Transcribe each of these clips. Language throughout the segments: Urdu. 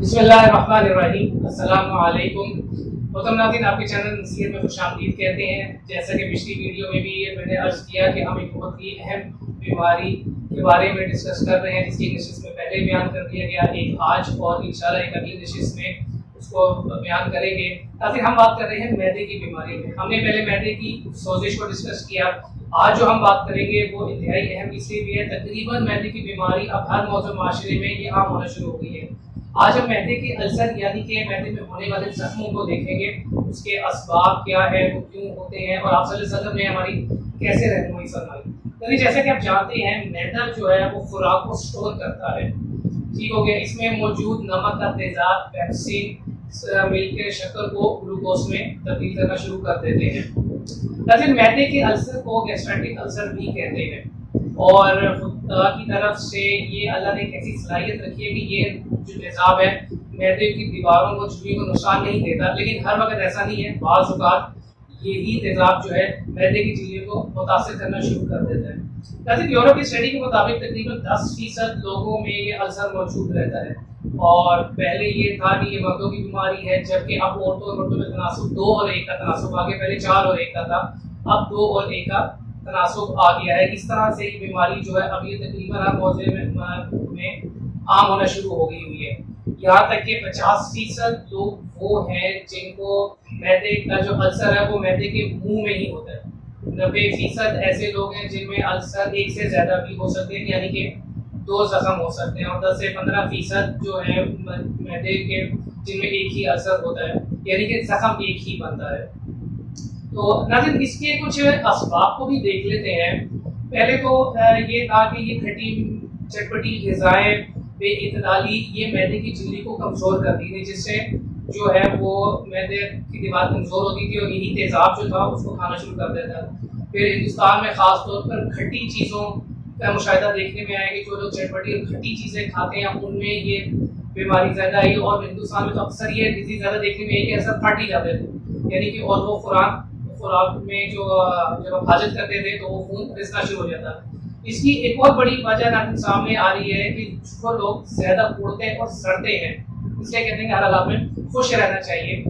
بسم اللہ الرحمن الرحیم۔ السلام علیکم محترم ناظرین، آپ کے چینل نصیحت میں خوش آمدید کہتے ہیں۔ جیسا کہ پچھلی ویڈیو میں بھی میں نے عرض کیا کہ ہم ایک بہت ہی اہم بیماری کے بارے میں ڈسکس کر رہے ہیں، جس کی نشست میں پہلے بیان کر دیا گیا، ایک آج اور انشاءاللہ ایک اگلی نشست میں اس کو بیان کریں گے۔ تاکہ ہم بات کر رہے ہیں معدے کی بیماری میں۔ ہم نے پہلے معدے کی سوزش کو ڈسکس کیا، آج جو ہم بات کریں گے وہ انتہائی اہم اس لیے بھی ہے، تقریباً معدے کی بیماری اب ہر موضوع معاشرے میں یہ عام ہونا شروع ہو گئی ہے۔ آج ہم معدے کے السر یعنی کہ معدے میں ہونے والے زخموں کو دیکھیں گے، اس کے اسباب کیا ہے، وہ کیوں ہوتے ہیں، اور آپ صلی اللہ علیہ وسلم نے ہماری کیسے رہنمائی فرمائی۔ یعنی جیسا کہ آپ جانتے ہیں، معدہ جو ہے وہ خوراک کو سٹور کرتا ہے، ٹھیک ہو گیا۔ اس میں موجود نمک کا تیزاب پیپسین مل کے شکر کو گلوکوز میں تبدیل کرنا شروع کر دیتے ہیں۔ لیکن معدے کے السر کو گیسٹریٹک السر بھی کہتے ہیں، اور خدا کی طرف سے یہ اللہ نے ایک ایسی صلاحیت رکھی ہے کہ یہ جو تیزاب ہے معدے کی دیواروں کو جھلی کو نقصان نہیں دیتا، لیکن ہر وقت ایسا نہیں ہے۔ بعض اوقات یہی تیزاب جو ہے معدے کی جھلی کو متاثر کرنا شروع کر دیتا ہے۔ لیکن یورپ کی اسٹڈی کے مطابق تقریباً 10% لوگوں میں یہ السر موجود رہتا ہے، اور پہلے یہ تھا کہ یہ مردوں کی بیماری ہے، جبکہ اب عورتوں اور مردوں میں تناسب 2 اور 1 کا تناسب آ گیا۔ پہلے 4 اور 1 کا تھا، اب 2 اور 1 کا تناسب آ گیا ہے۔ اس طرح سے یہ بیماری جو ہے اب یہ تقریباً ہر موضوع میں عام ہونا شروع ہو گئی ہوئی ہے۔ یہاں تک کہ 50% لوگ وہ ہیں جن کو معدے کا جو السر ہے وہ معدے کے منہ میں ہی ہوتا ہے۔ 90% ایسے لوگ ہیں جن میں السر 1 سے زیادہ بھی ہو سکتے ہیں، یعنی کہ 2 زخم ہو سکتے ہیں، اور 10 سے 15% جو ہے معدے کے جن میں ایک ہی السر ہوتا ہے، یعنی کہ زخم ایک ہی بنتا ہے۔ تو ناظرین، اس کے کچھ اسباب کو بھی دیکھ لیتے ہیں۔ پہلے تو یہ تھا کہ یہ کھٹی چٹپٹی غذائیں بے اعتدالی یہ معدے کی جھلی کو کمزور کرتی تھی، جس سے جو ہے وہ معدے کی دیوار کمزور ہوتی تھی، اور یہی تیزاب جو تھا اس کو کھانا شروع کر دیتا تھا۔ پھر ہندوستان میں خاص طور پر کھٹی چیزوں کا مشاہدہ دیکھنے میں آیا کہ جو لوگ چٹپٹی اور کھٹی چیزیں کھاتے ہیں ان میں یہ بیماری زیادہ آئی، اور ہندوستان میں تو اکثر یہ ڈیزیز زیادہ دیکھنے میں آئی کہ اثر پھٹ ہی جاتے تھے، یعنی کہ اور وہ خوراک میں جو جب آپ حاجت کرتے تھے تو وہ خون رسنا شروع ہو جاتا۔ اس کی ایک اور بڑی وجہ ناظرین سامنے آ رہی ہے کہ جو لوگ زیادہ اڑتے اور سڑتے ہیں، اس لیے کہتے ہیں کہ ہر حالات میں خوش رہنا چاہیے،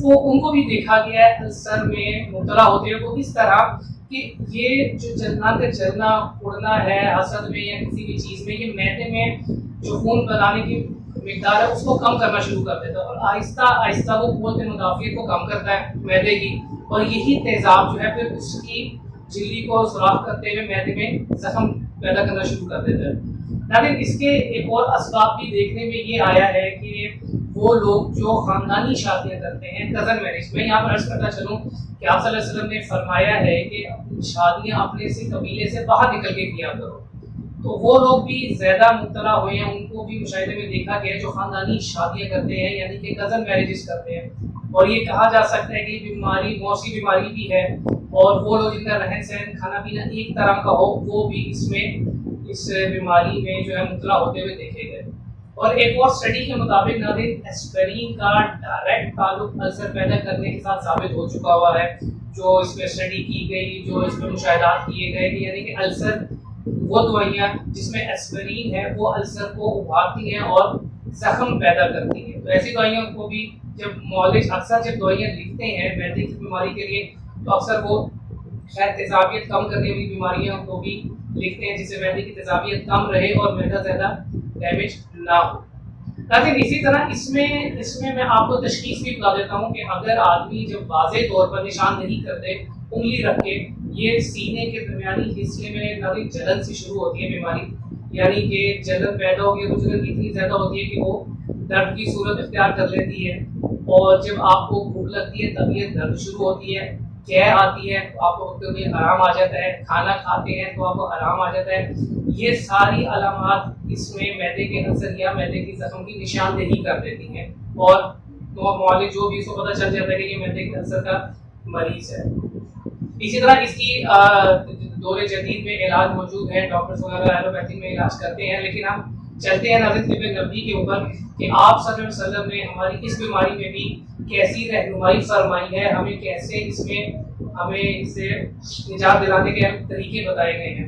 وہ ان کو بھی دیکھا گیا ہے السر میں مبتلا ہوتے ہیں۔ وہ اس طرح کہ یہ جو چلنا اڑنا ہے حسد میں یا کسی بھی چیز میں، یہ معدے میں جو خون بنانے کی مقدار ہے اس کو کم کرنا شروع کر دیتا ہے، اور آہستہ آہستہ وہ قوت مدافعت کو کم کرتا ہے معدے کی، اور یہی تیزاب جو ہے پھر اس کی جھلی کو سوراخ کرتے ہوئے معدے میں زخم پیدا کرنا شروع کر دیتا ہے۔ لیکن اس کے ایک اور اسباب بھی دیکھنے میں یہ آیا ہے کہ وہ لوگ جو خاندانی شادیاں کرتے ہیں، کزن میرج میں، یہاں پر عرض کرتا چلوں کہ آپ صلی اللہ علیہ وسلم نے فرمایا ہے کہ شادیاں اپنے سے قبیلے سے باہر نکل کے کیا کرو، تو وہ لوگ بھی زیادہ مبتلا ہوئے ہیں، ان کو بھی مشاہدے میں دیکھا گیا ہے جو خاندانی شادیاں کرتے ہیں، یعنی کہ کزن میرجز کرتے ہیں، اور یہ کہا جا سکتا ہے کہ یہ بیماری موسمی بیماری بھی ہے، اور وہ لوگ جن کا رہن سہن کھانا پینا ایک طرح کا ہو وہ بھی اس بیماری میں جو ہے مبتلا ہوتے ہوئے دیکھے گئے۔ اور ایک اور اسٹڈی کے مطابق ناظرین ایسپرین کا ڈائریکٹ تعلق السر پیدا کرنے کے ساتھ ثابت ہو چکا ہوا ہے، جو اس میں اسٹڈی کی گئی، جو اس میں مشاہدات کیے گئے، یعنی کہ السر وہ دوائیاں جس میں ایسپرین ہے وہ السر کو ابھارتی ہیں اور زخم پیدا کرتی ہیں۔ تو ایسی دوائیوں کو بھی جب معالج اکثر جب دوائیاں لکھتے ہیں معدے کی بیماری کے لیے تو اکثر وہ شاید تیزابیت کم کرنے والی بیماریاں کو بھی لکھتے ہیں، جس سے معدے کی تیزابیت کم رہے اور معدہ زیادہ ڈیمیج نہ ہو۔ لیکن اسی طرح اس میں میں آپ کو تشخیص بھی بتا دیتا ہوں کہ اگر آدمی جب واضح طور پر نشان نہیں کرتے انگلی رکھ کے، یہ سینے کے درمیانی حصے میں نظری جلن سے شروع ہوتی ہے بیماری، یعنی کہ جلن پیدا ہوگی، وہ جلن اتنی زیادہ ہوتی ہے کہ وہ درد کی صورت اختیار کر لیتی ہے، اور جب آپ کو بھوک لگتی ہے تب یہ درد شروع ہوتی ہے، قے آتی ہے تو آپ کو کبھی آرام آ جاتا ہے، کھانا کھاتے ہیں تو آپ کو آرام آ جاتا ہے۔ یہ ساری علامات اس میں معدے کے السر یا معدے کی زخم کی نشاندہی کر دیتی ہیں، اور معالج جو بھی اس کو پتہ چل جاتا ہے کہ یہ معدے کے السر کا مریض ہے۔ اسی طرح اس کی دور جدید میں علاج موجود ہے، ڈاکٹرز وغیرہ ایلوپیتھی میں علاج کرتے ہیں، لیکن ہم چلتے ہیں ناظرین طب نبوی کے اوپر کہ آپ صلی اللہ علیہ وسلم نے ہماری اس بیماری میں بھی کیسی رہنمائی فرمائی ہے، ہمیں کیسے اس میں ہمیں اس سے نجات دلانے کے طریقے بتائے گئے ہیں۔